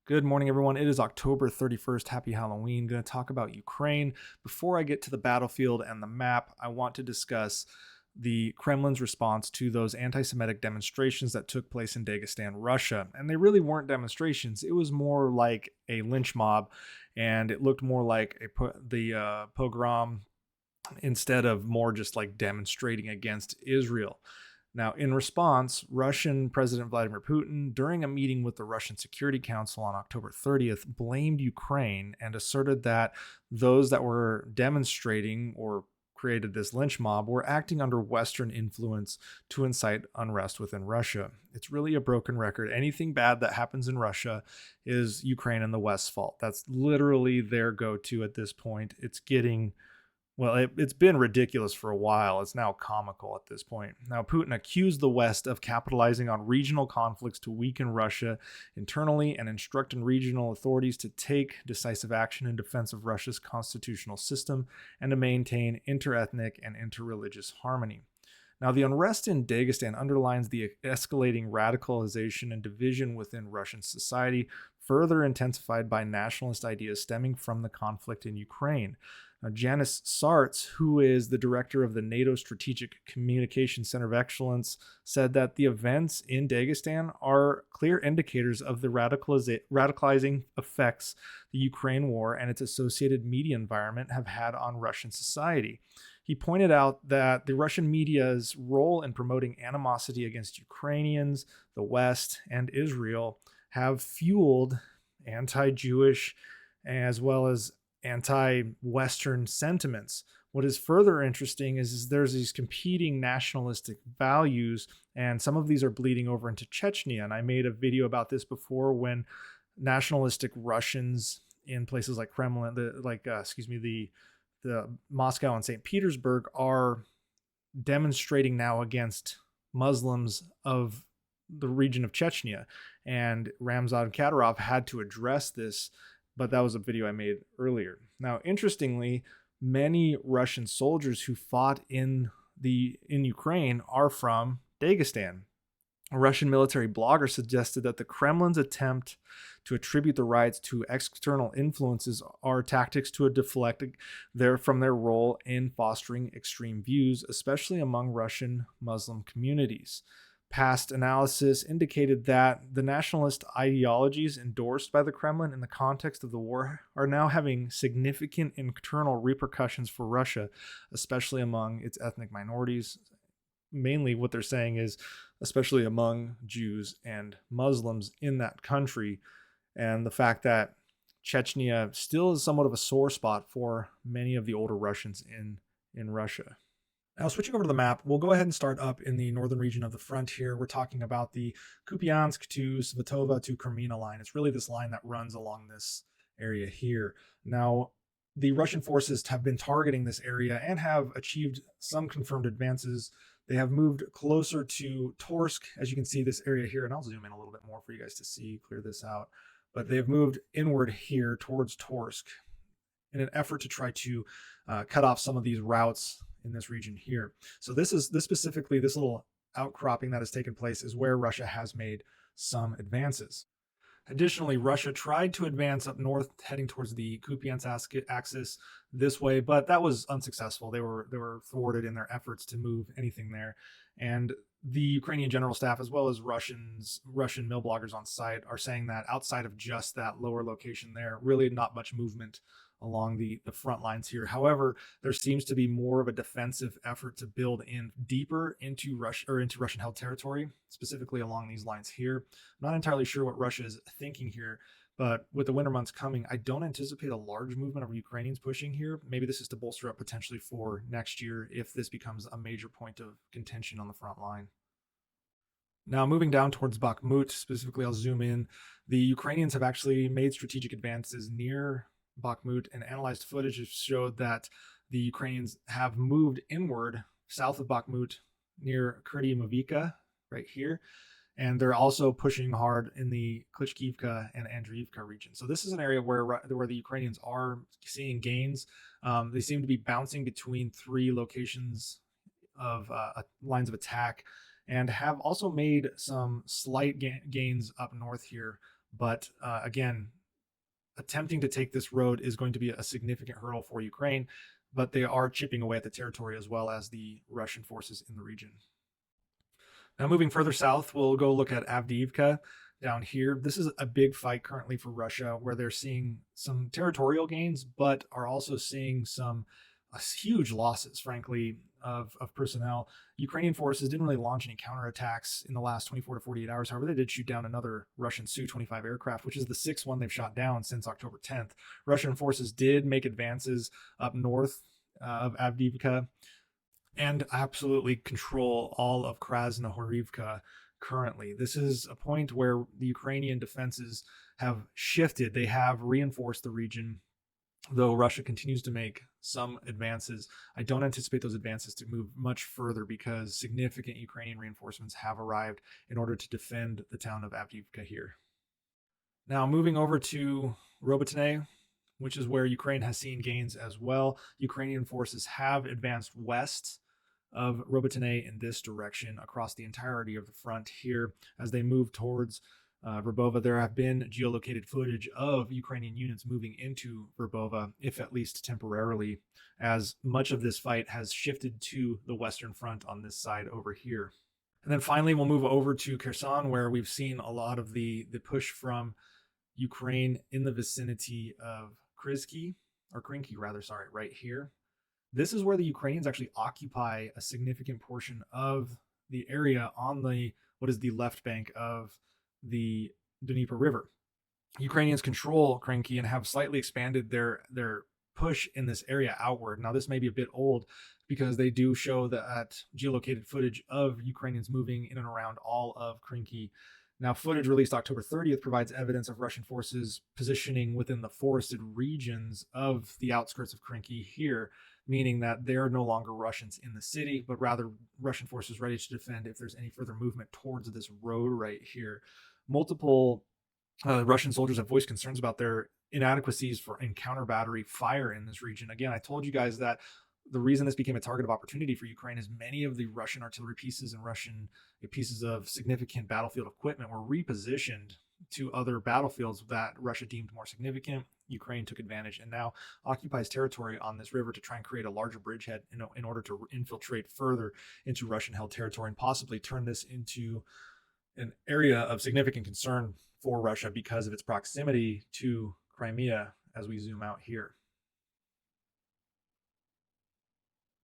Good morning, everyone. It is October 31st. Happy Halloween. Going to talk about Ukraine. Before I get to the battlefield and the map, I want to discuss the Kremlin's response to those anti Semitic demonstrations that took place in Dagestan, Russia. And they really weren't demonstrations, it was more like a lynch mob, and it looked more like the pogrom instead of more just like demonstrating against Israel. Now, in response, Russian President Vladimir Putin, during a meeting with the Russian Security Council on October 30th, blamed Ukraine and asserted that those that were demonstrating or created this lynch mob were acting under Western influence to incite unrest within Russia. It's really a broken record. Anything bad that happens in Russia is Ukraine and the West's fault. That's literally their go to at this point. It's getting it's been ridiculous for a while. It's now comical at this point. Now, Putin accused the West of capitalizing on regional conflicts to weaken Russia internally and instructing regional authorities to take decisive action in defense of Russia's constitutional system and to maintain interethnic and interreligious harmony. Now, the unrest in Dagestan underlines the escalating radicalization and division within Russian society, further intensified by nationalist ideas stemming from the conflict in Ukraine. Now, Janice Sartz, who is the director of the NATO Strategic Communications Center of Excellence, said that the events in Dagestan are clear indicators of the radicalizing effects the Ukraine war and its associated media environment have had on Russian society. He pointed out that the Russian media's role in promoting animosity against Ukrainians, the West, and Israel have fueled anti-Jewish as well as anti-Western sentiments. What is further interesting is there's these competing nationalistic values, and some of these are bleeding over into Chechnya. And I made a video about this before when nationalistic Russians in places like Kremlin, the Moscow and St. Petersburg are demonstrating now against Muslims of the region of Chechnya. And Ramzan Kadyrov had to address this, but that was a video I made earlier. Now, interestingly, many Russian soldiers who fought in Ukraine are from Dagestan. A Russian military blogger suggested that the Kremlin's attempt to attribute the riots to external influences are tactics to deflect from their role in fostering extreme views, especially among Russian Muslim communities. Past analysis indicated that the nationalist ideologies endorsed by the Kremlin in the context of the war are now having significant internal repercussions for Russia, especially among its ethnic minorities. Mainly what they're saying is, especially among Jews and Muslims in that country, and the fact that Chechnya still is somewhat of a sore spot for many of the older Russians in Russia. Now, switching over to the map, we'll go ahead and start up in the northern region of the front here. We're talking about the Kupiansk to Svatova to Kreminna line. It's really this line that runs along this area here. Now, the Russian forces have been targeting this area and have achieved some confirmed advances. They have moved closer to Torsk, as you can see this area here, and I'll zoom in a little bit more for you guys to see, clear this out. But they've moved inward here towards Torsk in an effort to try to cut off some of these routes in this region here. So this little outcropping that has taken place is where Russia has made some advances. Additionally, Russia tried to advance up north, heading towards the Kupiansk axis this way, but that was unsuccessful. They were thwarted in their efforts to move anything there. And the Ukrainian general staff, as well as Russian mill bloggers on site, are saying that outside of just that lower location there, really not much movement along the front lines here. However, there seems to be more of a defensive effort to build in deeper into Russian held territory, specifically along these lines here. I'm not entirely sure what Russia is thinking here, but with the winter months coming, I don't anticipate a large movement of Ukrainians pushing here. Maybe this is to bolster up potentially for next year if this becomes a major point of contention on the front line. Now, moving down towards Bakhmut, specifically, I'll zoom in. The Ukrainians have actually made strategic advances near Bakhmut, and analyzed footage has showed that the Ukrainians have moved inward south of Bakhmut near Kurdymovka, right here, and they're also pushing hard in the Klitschkivka and Andriivka region. So this is an area where the Ukrainians are seeing gains. They seem to be bouncing between three locations of lines of attack, and have also made some slight gains up north here. But again, attempting to take this road is going to be a significant hurdle for Ukraine, but they are chipping away at the territory as well as the Russian forces in the region. Now, moving further south, we'll go look at Avdiivka down here. This is a big fight currently for Russia, where they're seeing some territorial gains, but are also seeing some huge losses, frankly, of personnel. Ukrainian forces didn't really launch any counterattacks in the last 24 to 48 hours. However, they did shoot down another Russian Su-25 aircraft, which is the sixth one they've shot down since October 10th. Russian forces did make advances up north of Avdiivka and absolutely control all of Krasnohorivka currently. This is a point where the Ukrainian defenses have shifted. They have reinforced the region, though Russia continues to make some advances. I don't anticipate those advances to move much further because significant Ukrainian reinforcements have arrived in order to defend the town of Avdiivka here. Now, moving over to Robotyne, which is where Ukraine has seen gains as well. Ukrainian forces have advanced west of Robotyne in this direction across the entirety of the front here as they move towards Verbova. There have been geolocated footage of Ukrainian units moving into Verbova, if at least temporarily, as much of this fight has shifted to the western front on this side over here. And then finally, we'll move over to Kherson, where we've seen a lot of the push from Ukraine in the vicinity of Krinky, right here. This is where the Ukrainians actually occupy a significant portion of the area on what is the left bank of the Dnieper River. Ukrainians control Krinky and have slightly expanded their push in this area outward. Now, this may be a bit old because they do show that geolocated footage of Ukrainians moving in and around all of Krinky. Now, footage released October 30th provides evidence of Russian forces positioning within the forested regions of the outskirts of Krinky here, meaning that there are no longer Russians in the city, but rather Russian forces ready to defend if there's any further movement towards this road right here. Multiple Russian soldiers have voiced concerns about their inadequacies in counter battery fire in this region. Again, I told you guys that the reason this became a target of opportunity for Ukraine is many of the Russian artillery pieces and Russian pieces of significant battlefield equipment were repositioned to other battlefields that Russia deemed more significant. Ukraine took advantage and now occupies territory on this river to try and create a larger bridgehead in order to infiltrate further into Russian-held territory and possibly turn this into an area of significant concern for Russia because of its proximity to Crimea as we zoom out here.